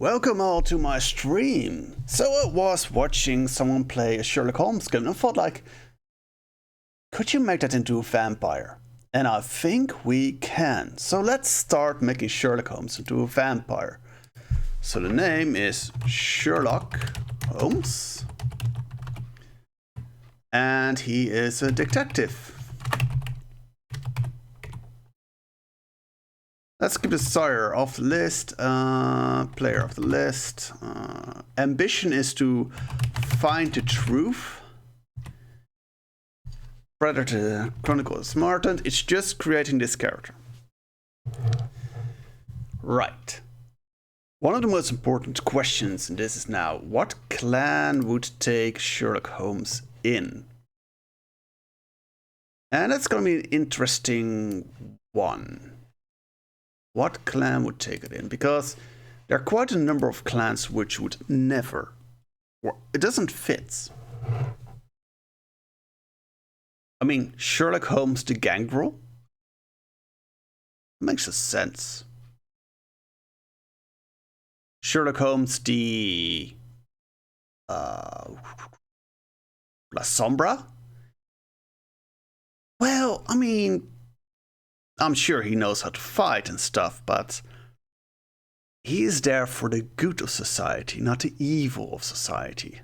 Welcome all to my stream. So I was watching someone play a Sherlock Holmes game and I thought like, could you make that into a vampire? And I think we can. So let's start making Sherlock Holmes into a vampire. So the name is Sherlock Holmes. And he is a detective. Let's keep the sire off the list, player of the list. Ambition is to find the truth. Predator Chronicle is smartened. It's just creating this character. Right. One of the most important questions in this is now, what clan would take Sherlock Holmes in? And that's going to be an interesting one. What clan would take it in? Because there are quite a number of clans which would never, or it doesn't fit. I mean, Sherlock Holmes the gangrel makes a sense. Sherlock Holmes the La Sombra? Well, I mean, I'm sure he knows how to fight and stuff, but he is there for the good of society, not the evil of society.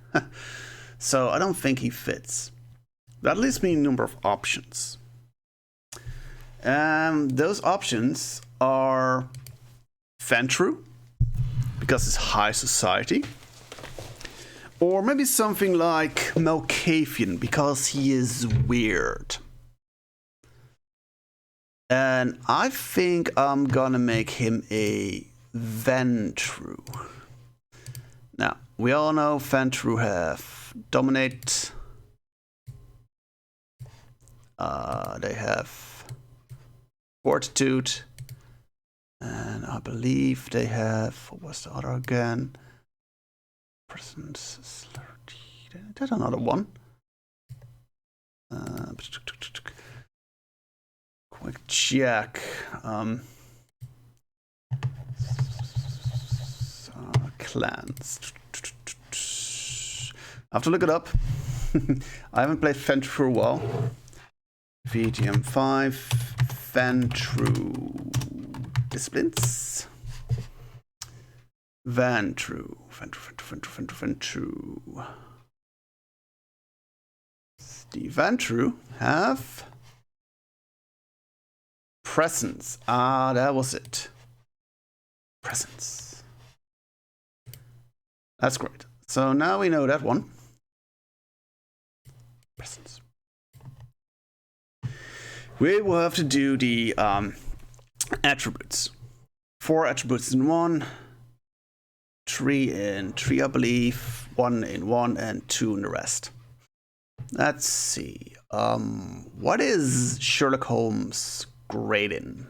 So I don't think he fits. That leaves me a number of options. Those options are Ventru, because it's high society. Or maybe something like Malkavian, because he is weird. And I think I'm gonna make him a Ventru. Now, we all know Ventru have Dominate. They have Fortitude. And I believe they have, what was the other again? Presence. There's another one. Quick check. Clans. I have to look it up. I haven't played Ventru for a while. VGM5. Ventru. Disciplines. Ventru. The Ventru have presence. Ah, that was it. Presence. That's great. So now we know that one. Presence. We will have to do the attributes. 4 attributes in 1. 3 in 3, I believe. 1 in 1 and 2 in the rest. Let's see. What is Sherlock Holmes great in?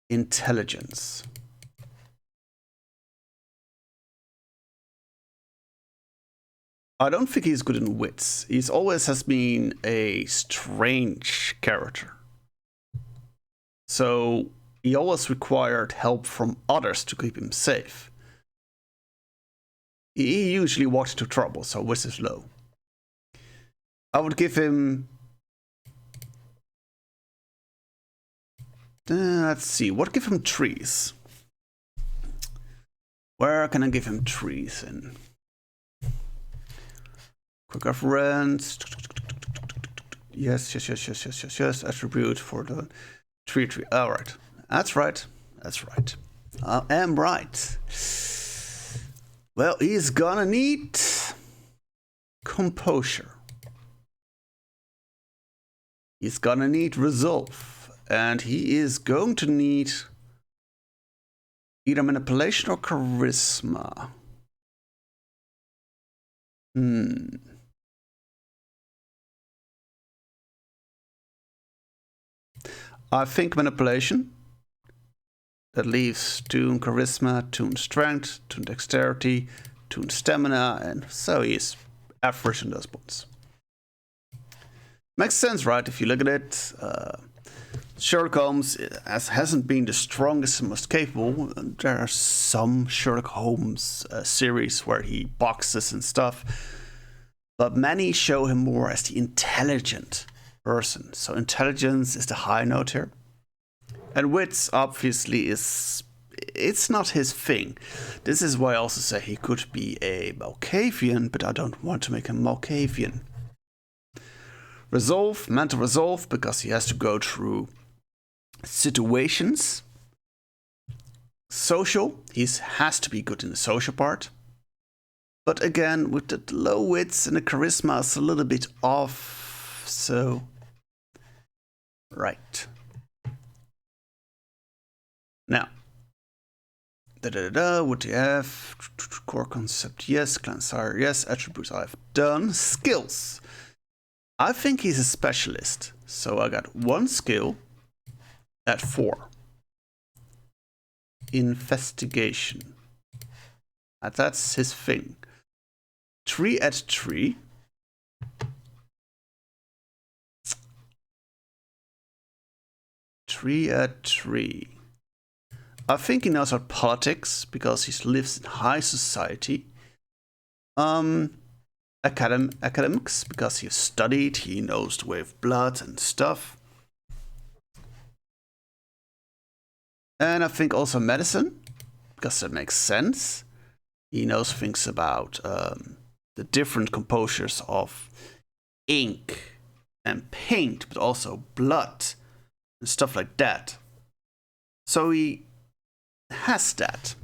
Intelligence. I don't think he's good in wits. He's always has been a strange character. So he always required help from others to keep him safe. He usually walked into trouble, so wits is low. I would give him... let's see, what give him trees? Where can I give him trees in? Quick reference. Yes. Attribute for the tree. All right. That's right. I am right. Well, he's gonna need composure. He's gonna need resolve. And he is going to need either manipulation or charisma. I think manipulation. That leaves 2 in charisma, 2 in strength, 2 in dexterity, 2 in stamina, and so he's average in those points. Makes sense, right? If you look at it. Sherlock Holmes hasn't been the strongest and most capable. There are some Sherlock Holmes series where he boxes and stuff, but many show him more as the intelligent person. So intelligence is the high note here. And wits, obviously, it's not his thing. This is why I also say he could be a Malkavian, but I don't want to make him Malkavian. Resolve, mental resolve, because he has to go through situations. Social, he has to be good in the social part. But again, with the low wits and the charisma, it's a little bit off. So, right. Now, what do you have? Core concept, yes. Clan sire, yes. Attributes I've done. Skills. I think he's a specialist. So I got 1 skill at 4. Investigation. And that's his thing. 3 at 3. I think he knows about politics because he lives in high society. Academics because he studied, he knows the way of blood and stuff. And I think also medicine because that makes sense. He knows things about the different composures of ink and paint, but also blood and stuff like that. So he has that.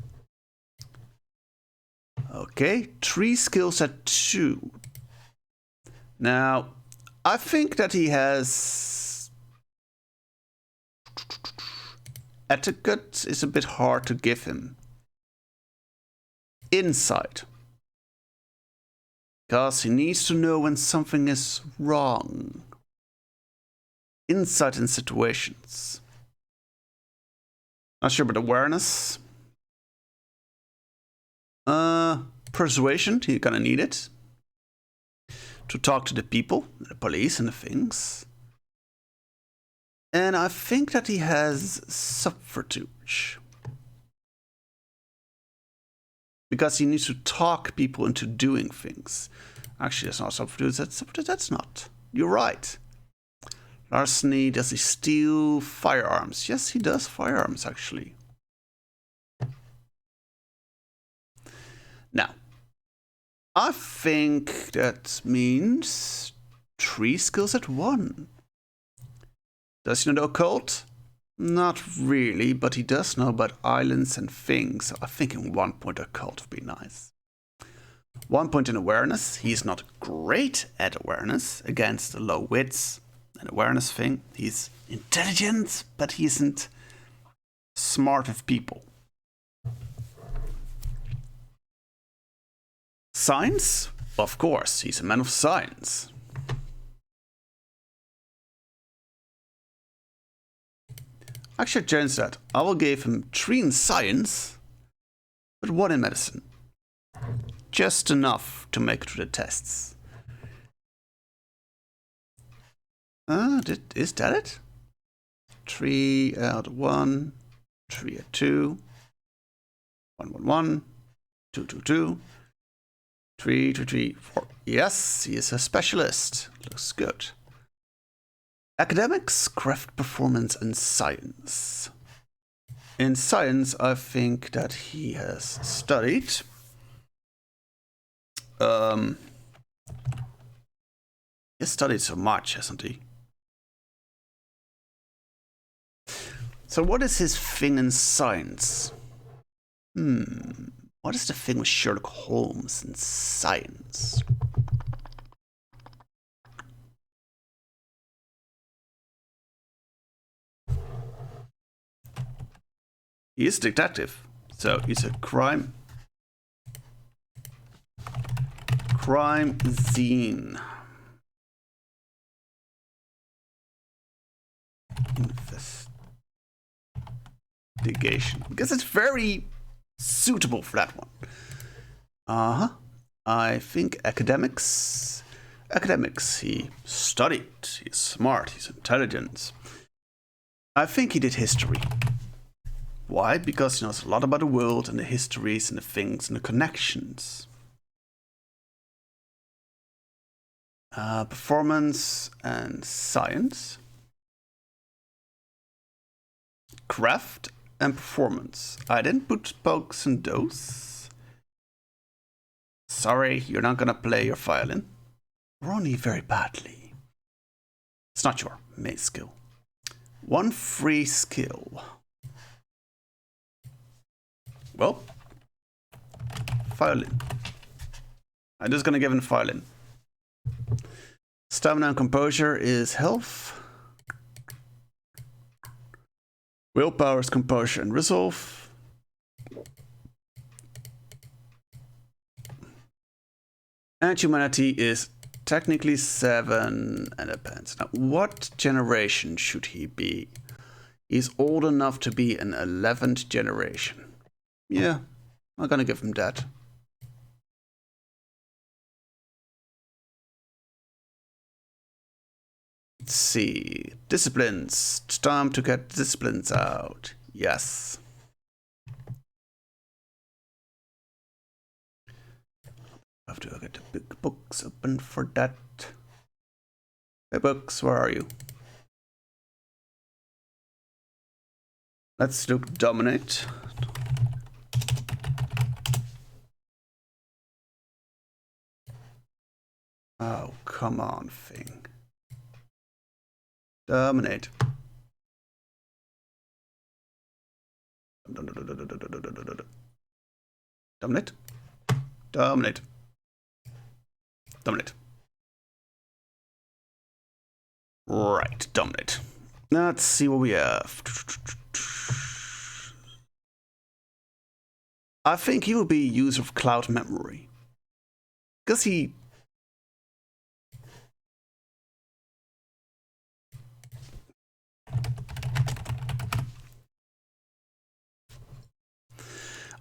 Okay, 3 skills at 2. Now, I think that he has... Etiquette is a bit hard to give him. Insight. Because he needs to know when something is wrong. Insight in situations. Not sure about awareness. Persuasion, you're gonna need it. To talk to the people, the police and the things. And I think that he has subterfuge. Because he needs to talk people into doing things. Actually, that's not subterfuge, that's not. You're right. Larceny, does he steal firearms? Yes, he does firearms, actually. Now, I think that means 3 skills at 1. Does he know the occult? Not really, but he does know about islands and things. So I think in 1 point occult would be nice. 1 point in awareness. He's not great at awareness against the low wits and awareness thing. He's intelligent, but he isn't smart with people. Science? Of course, he's a man of science. Actually, change that. I will give him 3 in science, but 1 in medicine. Just enough to make it through the tests. Is that it? 3 out of 1, 3 at 2, 1, 1, 1, 2, 2, 2. 3, 2, 3, 4. Yes, he is a specialist. Looks good. Academics, craft, performance, and science. In science, I think that he has studied. He has studied so much, hasn't he? So what is his thing in science? What is the thing with Sherlock Holmes and science? He is a detective, so he's a crime scene. Investigation. Because it's very suitable for that one. I think academics. Academics, he studied, he's smart, he's intelligent. I think he did history. Why? Because he knows a lot about the world and the histories and the things and the connections. Performance and science. Craft and performance. I didn't put pokes in those. Sorry, you're not gonna play your violin. Or only very badly. It's not your main skill. One free skill. Well, violin. I'm just gonna give him violin. Stamina and composure is health. Willpower is composure and resolve. And humanity is technically 7 and a pence. Now, what generation should he be? He's old enough to be an 11th generation. Yeah, I'm gonna give him that. Let's see. Disciplines. It's time to get disciplines out. Yes. I have to get the big books open for that. Hey books, where are you? Let's look dominate. Oh, come on, thing. Dominate. Dominate. Dominate. Dominate. Right, dominate. Let's see what we have. I think he will be a user of cloud memory. Because he...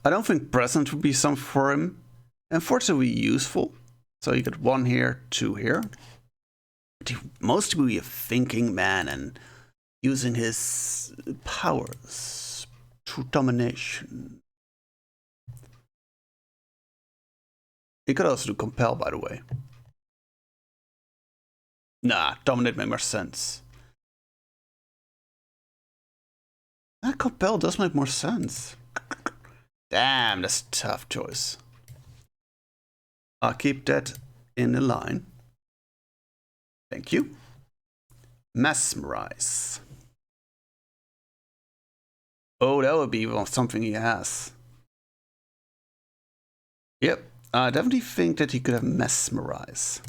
I don't think present would be something for him. Unfortunately useful. So you get 1 here, 2 here. But he mostly be a thinking man and using his powers through domination. He could also do compel, by the way. Nah, dominate makes more sense. Compel does make more sense. Damn, that's a tough choice. I'll keep that in the line. Thank you. Mesmerize. Oh, that would be something he has. Yep, I definitely think that he could have mesmerize.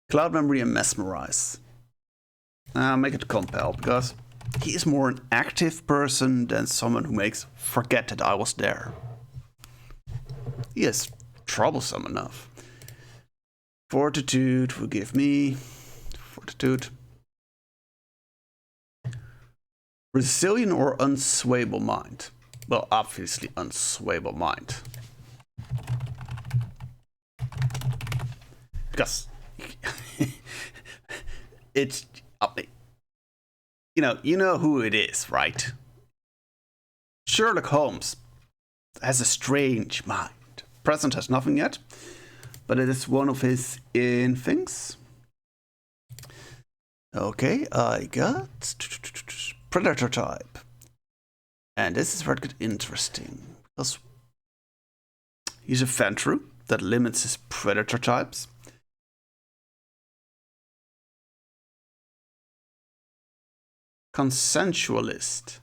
Cloud memory and mesmerize. Make it compel, because he is more an active person than someone who makes forget that I was there. He is troublesome enough. Fortitude will give me fortitude. Resilient or unswayable mind? Well, obviously unswayable mind. Because it's you know who it is, right? Sherlock Holmes has a strange mind. Present has nothing yet, but it is one of his in things. Okay, I got predator type. And this is where it gets interesting, because he's a Ventru that limits his predator types. Consensualist.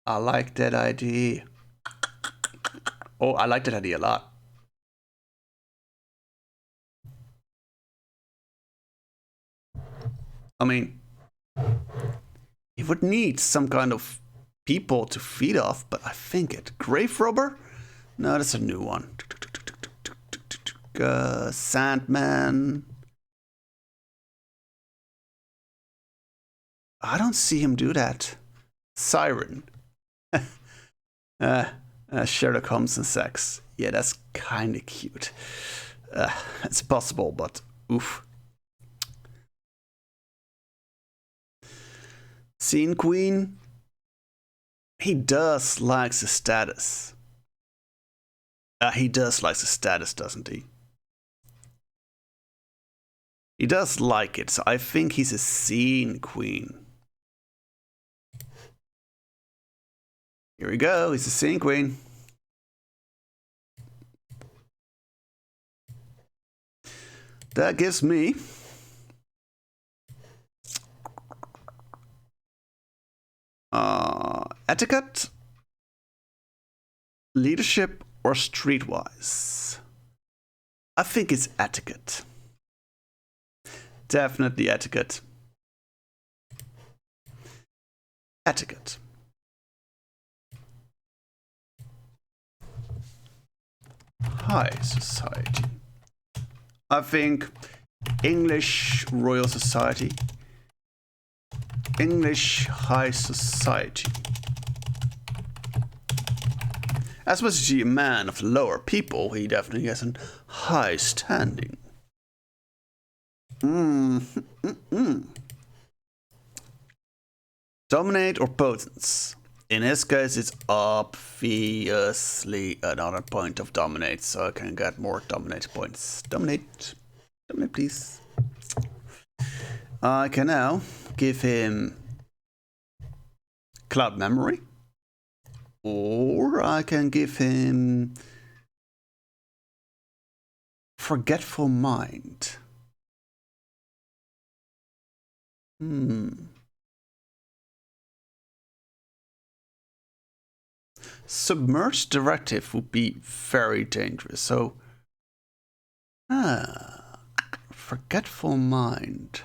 I like that idea. Oh, I like that idea a lot. I mean, he would need some kind of people to feed off, but I think it. Grave robber? No, that's a new one. Sandman. I don't see him do that. Siren. Sherlock Holmes and sex. Yeah, that's kind of cute. It's possible, but oof. Scene queen. He does like the status. He does like the status, doesn't he? He does like it, so I think he's a scene queen. Here we go, he's a scene queen. That gives me etiquette, leadership, or streetwise. I think it's etiquette. Definitely etiquette. Etiquette. High society. I think English Royal Society. English High Society. As much as he's a man of lower people, he definitely has a high standing. Dominate or potence? In his case, it's obviously another point of dominate, so I can get more dominate points. Dominate. Dominate, please. I can now give him cloud memory. Or I can give him forgetful mind. Submerged directive would be very dangerous. So, forgetful mind.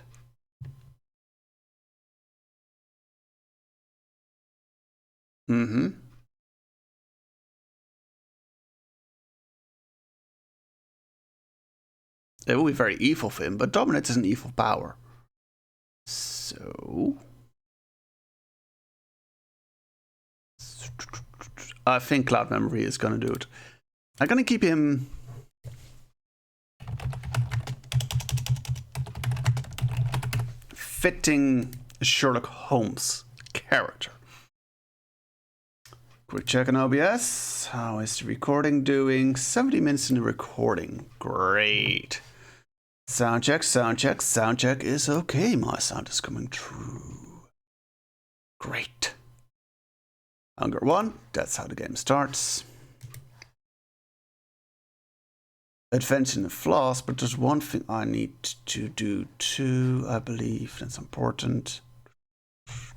It will be very evil for him, but dominate is an evil power. So I think cloud memory is gonna do it. I'm gonna keep him fitting Sherlock Holmes character. Quick check on OBS. How is the recording doing? 70 minutes in the recording. Great. Sound check, sound check, sound check is okay. My sound is coming true. Great. Hunger 1, that's how the game starts. Adventure and flaws, but there's one thing I need to do too, I believe. That's important.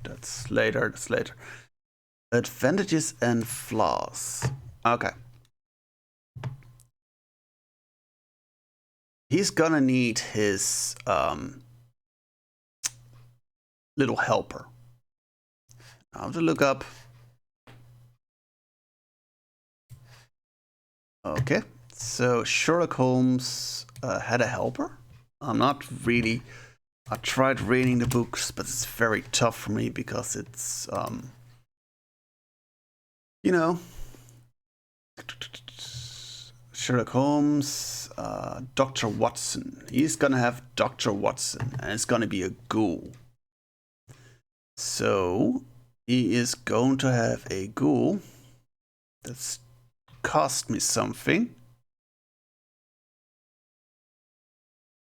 That's later, that's later. Advantages and flaws. Okay. He's gonna need his little helper. I'll have to look up. Okay, so Sherlock Holmes had a helper. I'm not really. I tried reading the books, but it's very tough for me because it's you know, Sherlock Holmes, Dr. Watson. He's gonna have Dr. Watson, and it's gonna be a ghoul. So he is going to have a ghoul that's cost me something.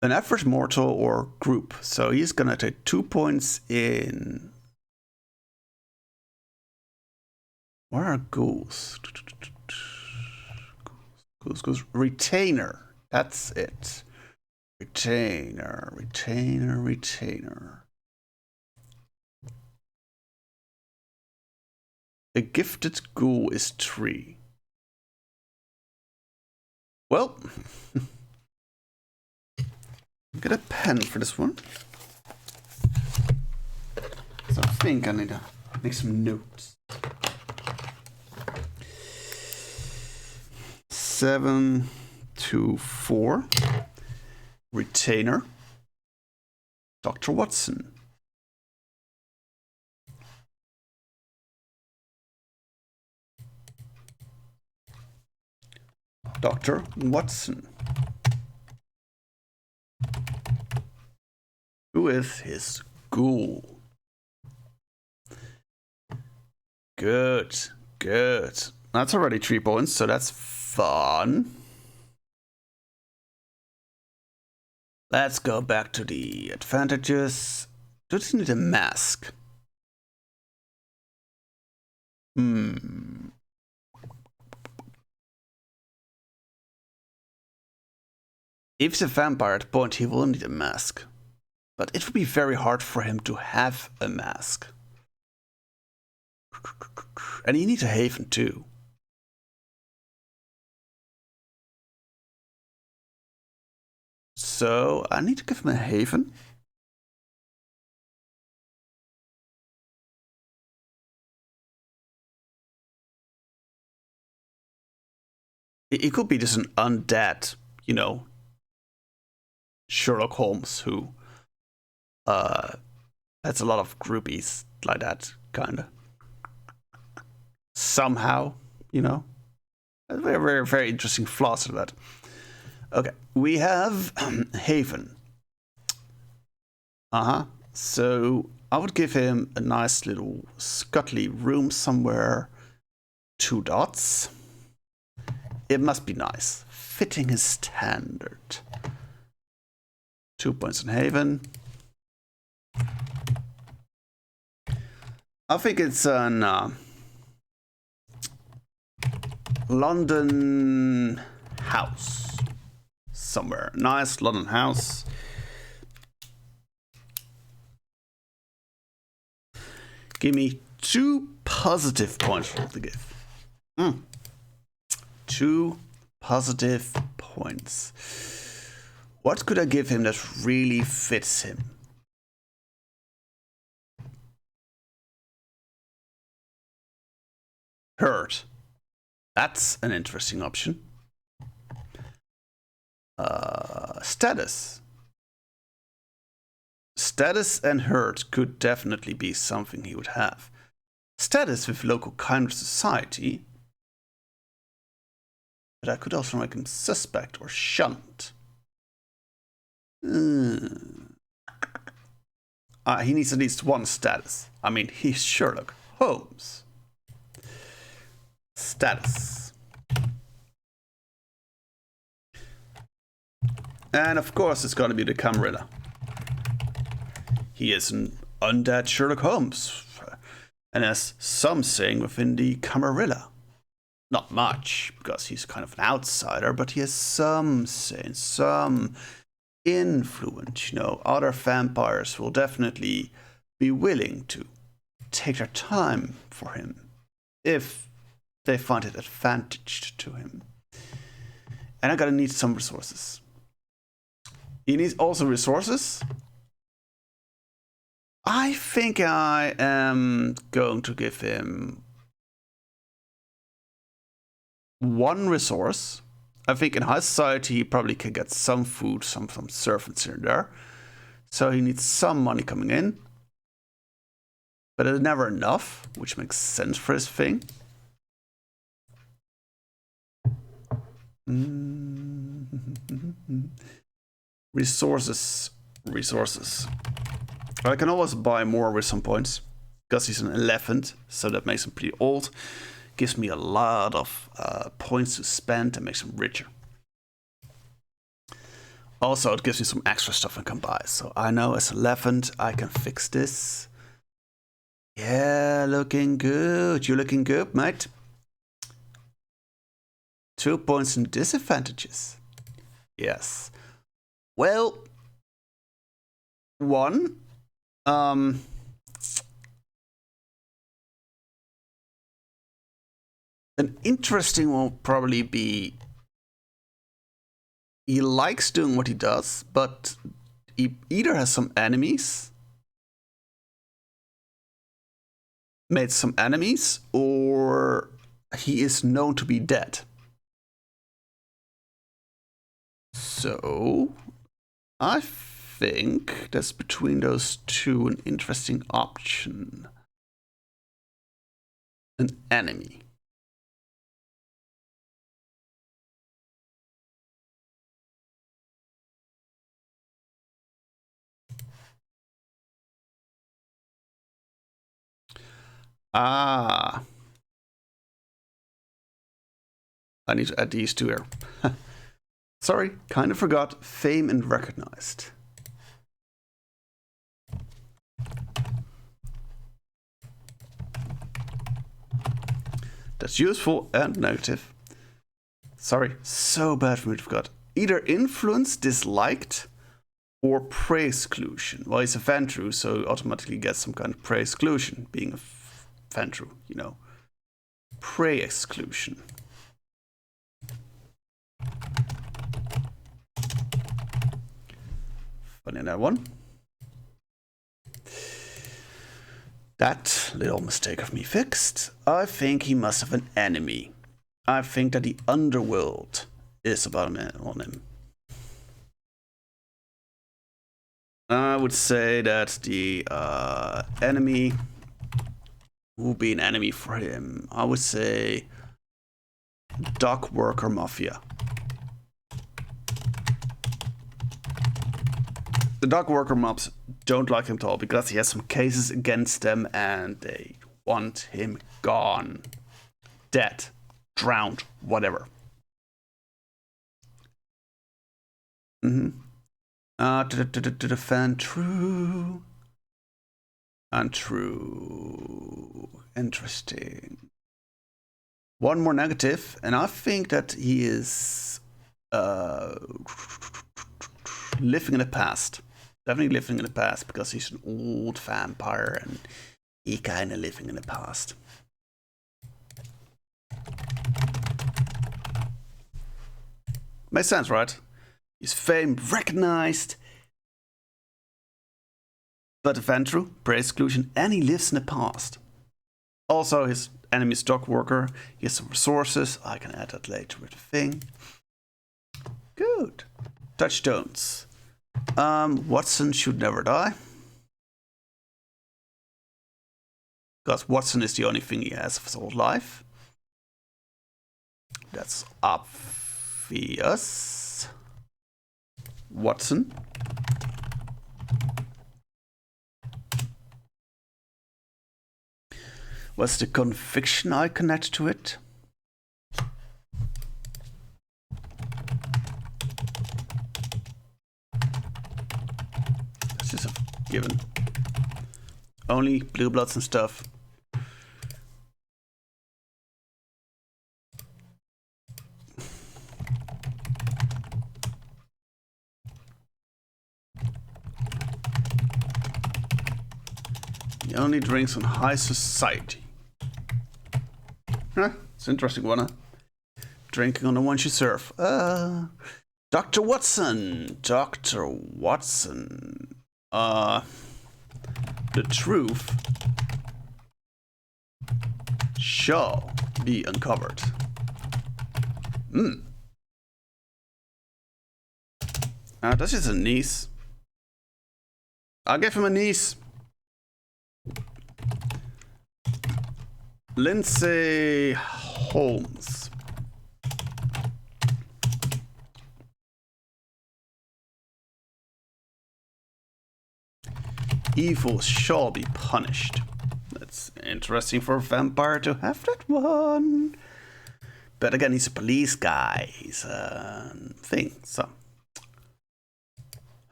An average mortal or group. So he's gonna take 2 points in. Where are ghouls? Ghouls. Retainer. That's it. Retainer. A gifted ghoul is 3. Well, get a pen for this one. So I think I need to make some notes. 7 to 4. Retainer. Dr. Watson. Dr. Watson. Who is his ghoul? Good. Good. That's already 3 points, so that's fun. Let's go back to the advantages. Does he need a mask? If he's a vampire at the point, he will need a mask. But it would be very hard for him to have a mask. And he needs a haven too. So I need to give him a haven. It could be just an undead, you know, Sherlock Holmes who has a lot of groupies like that, kinda. Somehow, you know. Very, very, very interesting flaws to that. Okay, we have Haven. So I would give him a nice little scuttly room somewhere. 2 dots. It must be nice. Fitting his standard. 2 points in Haven. I think it's an London house. Somewhere. Nice London house. Give me 2 positive points to give. 2 positive points. What could I give him that really fits him? Hurt. That's an interesting option. Status. Status and hurt could definitely be something he would have. Status with local kind of society. But I could also make him suspect or shunned. He needs at least 1 status. I mean, he's Sherlock Holmes. Status. And of course, it's going to be the Camarilla. He is an undead Sherlock Holmes, and has some saying within the Camarilla. Not much, because he's kind of an outsider, but he has some saying, some influence. You know, other vampires will definitely be willing to take their time for him if they find it advantaged to him. And I'm gonna need some resources. He needs also resources. I think I am going to give him 1 resource. I think in high society he probably can get some food, some servants here and there. So he needs some money coming in. But it's never enough, which makes sense for his thing. Resources. I can always buy more with some points, because he's an 11th, so that makes him pretty old. Gives me a lot of points to spend and makes him richer. Also, it gives me some extra stuff I can buy. So I know as 11th I can fix this. Yeah, looking good. You're looking good, mate. 2 points in disadvantages. Yes. Well, 1. An interesting one will probably be he likes doing what he does, but he either has some enemies, made some enemies, or he is known to be dead. So I think that's between those two an interesting option. An enemy. Ah, I need to add these two here. Sorry, kind of forgot. Fame and recognized. That's useful and negative. Sorry, so bad for me to forget. Either influence, disliked, or prey exclusion. Well, he's a Ventru, so automatically gets some kind of prey exclusion, being a Ventru, you know. Prey exclusion. Funny that one. That little mistake of me fixed. I think he must have an enemy. I think that the underworld is about on him. I would say that the enemy will be an enemy for him. I would say dock worker mafia. The dock worker mobs don't like him at all because he has some cases against them and they want him gone. Dead. Drowned. Whatever. To defend true. Untrue. Interesting. One more negative, and I think that he is living in the past. Definitely living in the past because he's an old vampire and he kind of living in the past. Makes sense, right? He's fame recognized, but a Ventru, prey exclusion, and he lives in the past. Also, his enemy is dock worker. He has some resources. I can add that later with the thing. Good. Touchstones. Watson should never die. Because Watson is the only thing he has of his whole life. That's obvious. Watson. What's the conviction I connect to it? This is a given. Only blue bloods and stuff. He only drinks on high society. Huh, it's an interesting one, huh? Drinking on the ones you serve. Dr. Watson. Dr. Watson. The truth shall be uncovered. This is a niece. I'll give him a niece. Lindsay Holmes. Evil shall be punished. That's interesting for a vampire to have that one. But again, he's a police guy. He's a thing, so.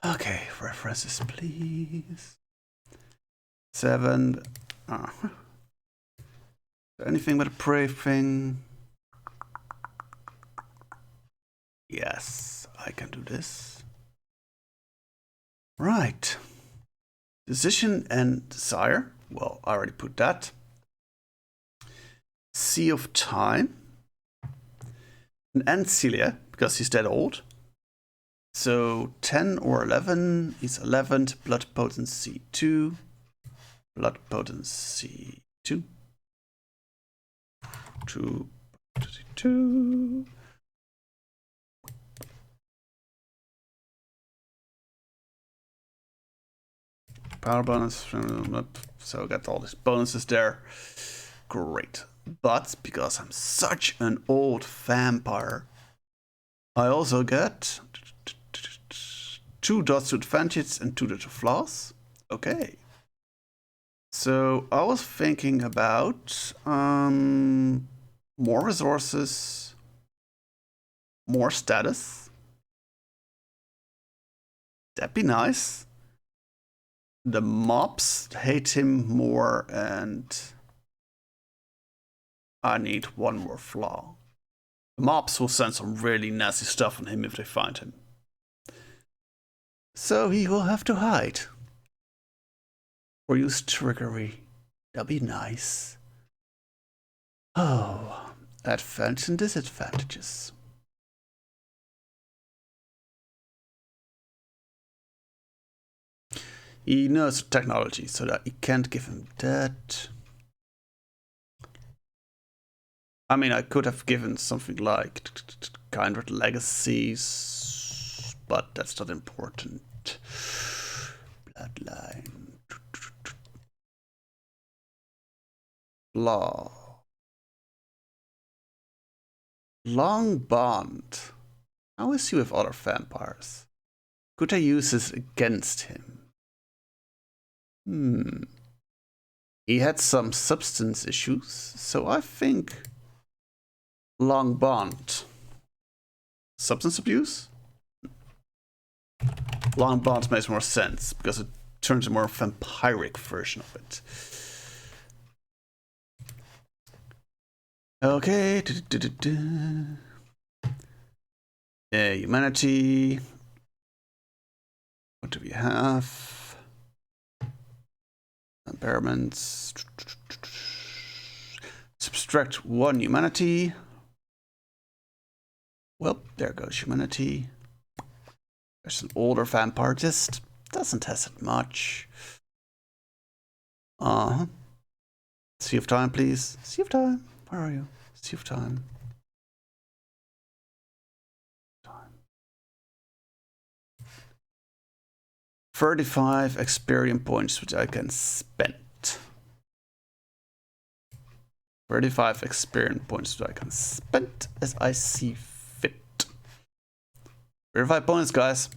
Okay, references, please. 7. Anything but a prey thing? Yes, I can do this. Right. Decision and desire. Well, I already put that. Sea of Time. And Celia, because he's that old. So 10 or 11 is 11. Blood potency 2. Blood potency 2. 2. Power bonus, so I got all these bonuses there. Great. But because I'm such an old vampire, I also get 2 dots to advantage and 2 dots to flaws. Okay. So I was thinking about more resources More status. That'd be nice. The mobs hate him more, and I need one more flaw. The mobs will send some really nasty stuff on him if they find him. So he will have to hide. Or use trickery. That'd be nice. Oh, advantages and disadvantages. He knows technology, so that you can't give him that. I mean, I could have given something like Kindred Legacies, but that's not important. Bloodline. Law. Long bond. How is he with other vampires? Could I use this against him? He had some substance issues, so I think long bond. Substance abuse? Long bond makes more sense because it turns a more vampiric version of it. Okay. Humanity. What do we have? Impairments. Subtract 1 humanity. Well, there goes humanity. There's an older vampire, just doesn't test it much. Sea of Time, please. Sea of Time, where are you? Sea of Time. 35 experience points, which I can spend. 35 experience points, which I can spend as I see fit. 35 points, guys.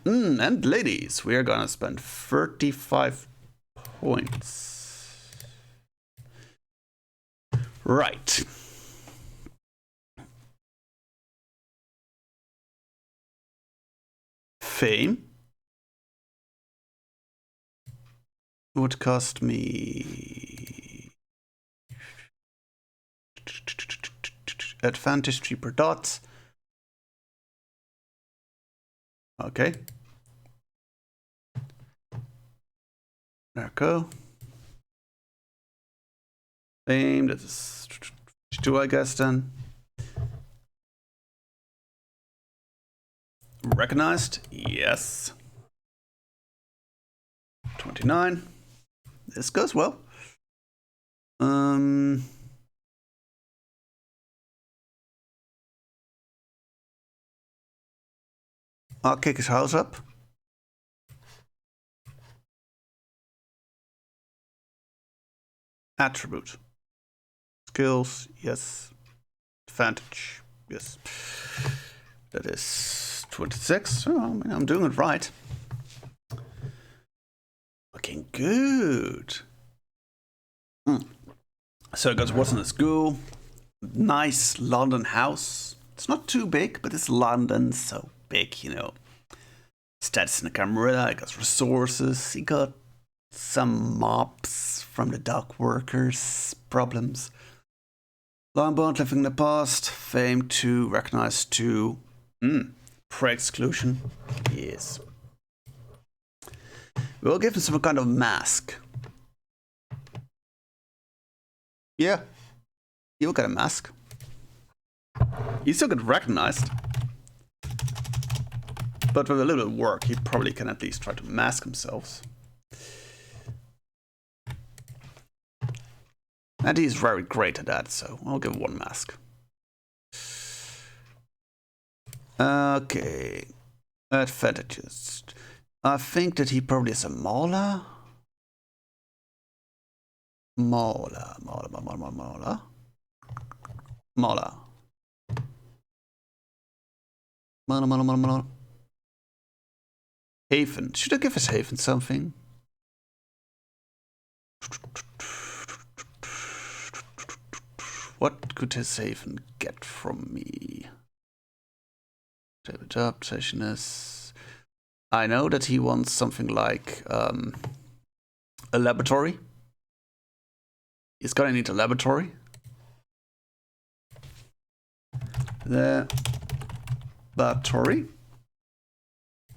And ladies, we are gonna spend 35 points. Right. Fame would cost me advantage 3 per dot. Okay. There we go. Fame, that is 2, I guess, then. Recognized? Yes. 29. This goes well. I'll kick his house up. Attribute. Skills, yes. Advantage, yes. That is 26. Oh, I mean, I'm doing it right. Looking good. So it goes what's in the school. Nice London house. It's not too big, but it's London, so big, you know. Stats in the camera, he got resources, he got some mobs from the dock workers, problems. Long bond living in the past, fame 2, recognized 2. Pre-exclusion, yes. We'll give him some kind of mask. Yeah, he'll get a mask. He still get recognized. But with a little bit of work, he probably can at least try to mask himself. And he's very great at that, so I'll give 1 mask. Okay. Advantages. I think that he probably is a Mauler. Mauler. Haven. Should I give his Haven something? What could his Haven get from me? Adaptation is... I know that he wants something like a laboratory. He's gonna need a laboratory. The laboratory.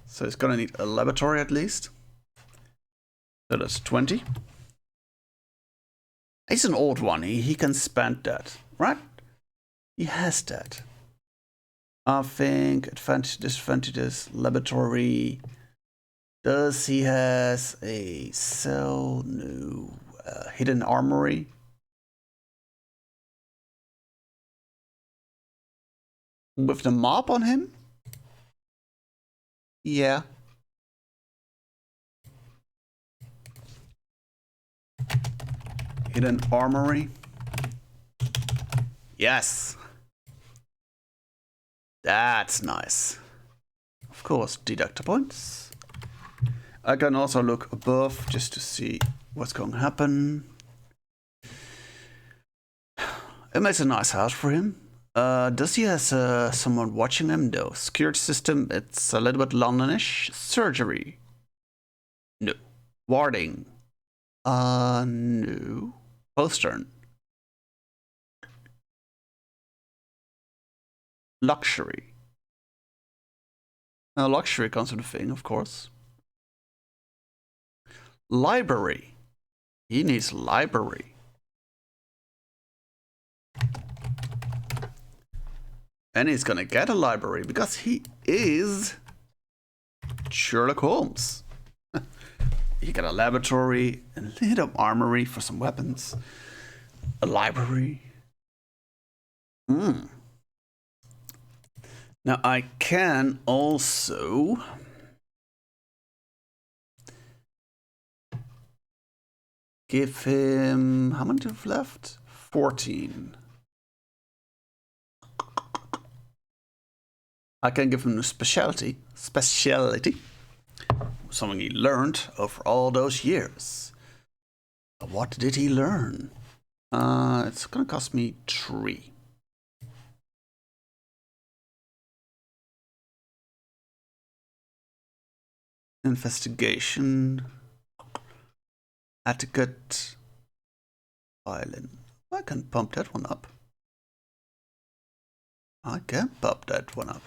So he's gonna need a laboratory at least. So that's 20. He's an old one. He can spend that, right? He has that. I think advantage, disadvantages, laboratory. Does he has a cell? No. Hidden armory. With the mob on him? Yeah. Hidden armory. Yes. That's nice. Of course, deductor points. I can also look above just to see what's going to happen. It makes a nice house for him. Does he have someone watching him? No. Security system, it's a little bit Londonish. Surgery. No. Warding. No. Postern. Luxury. Now, luxury comes with a thing, of course. Library. He needs library. And he's gonna get a library because he is Sherlock Holmes. He got a laboratory, a little armory for some weapons, a library. Now I can also give him, how many do we have left? 14. I can give him a specialty, something he learned over all those years. What did he learn? It's gonna cost me 3. Investigation, etiquette, violin. I can pump that one up. I can pump that one up.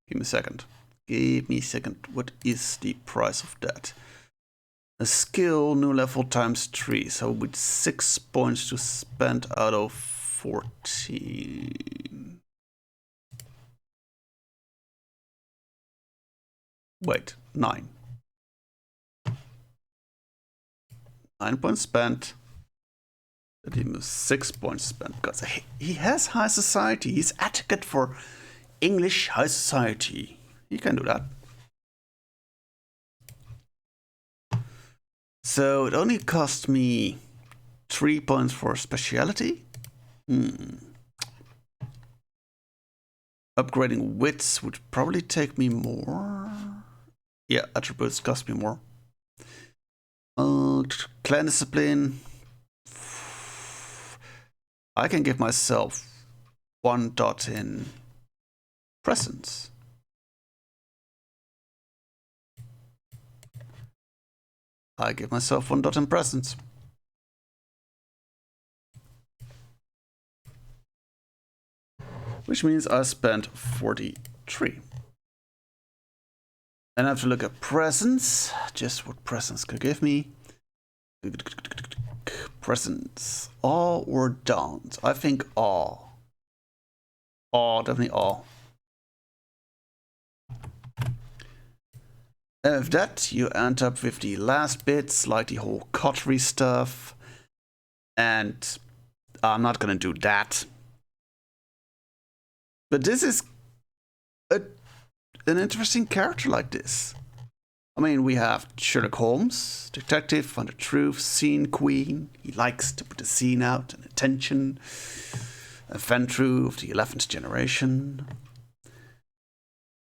Give me a second. Give me a second. What is the price of that? A skill, new level times 3. So with 6 points to spend out of 14. Wait, 9. 9 points spent. That he must 6 points spent because he has high society. He's etiquette for English high society. He can do that. So it only cost me 3 points for speciality. Upgrading wits would probably take me more. Yeah, attributes cost me more. Clan discipline. I can give myself 1 dot in presence. I give myself 1 dot in presence. Which means I spent 43. And I have to look at presence. Just what presence could give me. Presence. Awe or don't? I think awe. Awe, definitely awe. And with that, you end up with the last bits, like the whole coterie stuff. And I'm not gonna do that. But this is an interesting character like this. I mean, we have Sherlock Holmes, detective, found the truth, scene queen. He likes to put the scene out and attention. A Ventru of the 11th generation.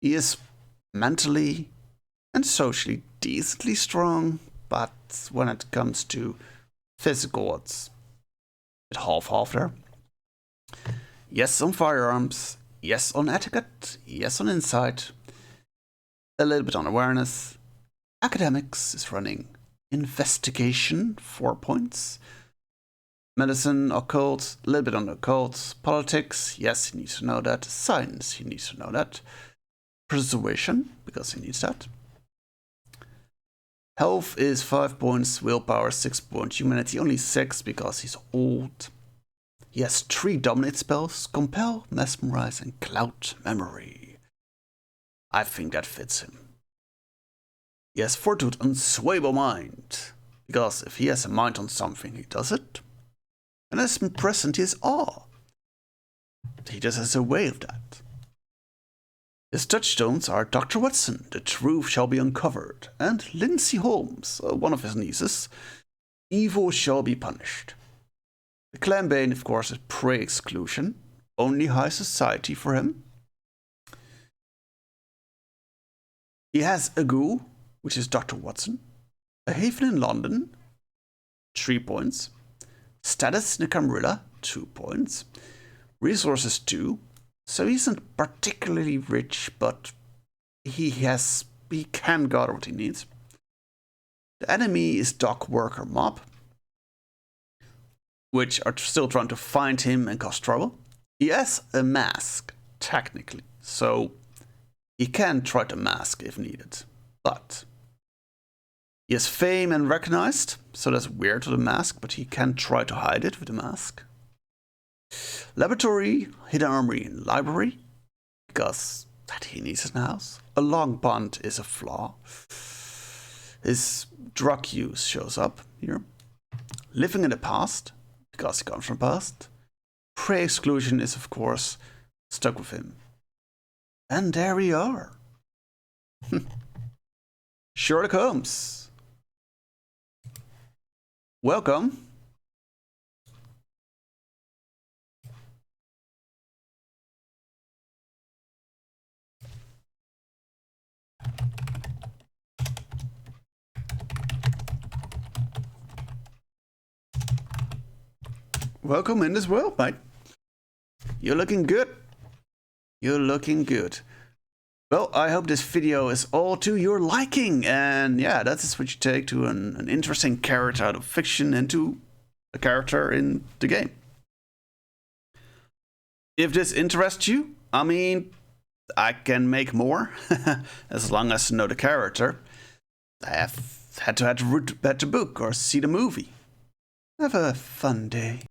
He is mentally and socially decently strong, but when it comes to physical, it's a bit half-half there. Yes, some firearms. yes on etiquette, yes on insight, a little bit on awareness. Academics is running. Investigation, 4 points. Medicine, occult, a little bit on occult. Politics, yes, he needs to know that. Science, he needs to know that. Persuasion, because he needs that. Health is 5 points, willpower 6 points, humanity only 6 because he's old. He has 3 dominate spells, compel, mesmerize, and cloud memory. I think that fits him. He has fortitude, unswayable mind, because if he has a mind on something, he does it. And as present, he has awe. He just has a way of that. His touchstones are Dr. Watson, the truth shall be uncovered, and Lindsay Holmes, one of his nieces, evil shall be punished. The clan bane, of course, is prey exclusion, only high society for him. He has a ghoul, which is Dr. Watson, a haven in London, 3 points, status in the Camarilla, 2 points, resources 2, so he isn't particularly rich, but he can gather what he needs. The enemy is Dock Worker Mob, which are still trying to find him and cause trouble. He has a mask, technically, so he can try to mask if needed, but he has fame and recognized, so that's weird to the mask, but he can try to hide it with the mask. Laboratory, hidden armory, and library, because that he needs in the house. A long pond is a flaw. His drug use shows up here. Living in the past, because he comes from past. Prey exclusion is, of course, stuck with him. And there we are. Sherlock Holmes. Welcome. Welcome in this world, mate. You're looking good. You're looking good. Well, I hope this video is all to your liking. And yeah, that is what you take to an interesting character out of fiction into a character in the game. If this interests you, I mean, I can make more as long as I know the character. I have had to read the book or see the movie. Have a fun day.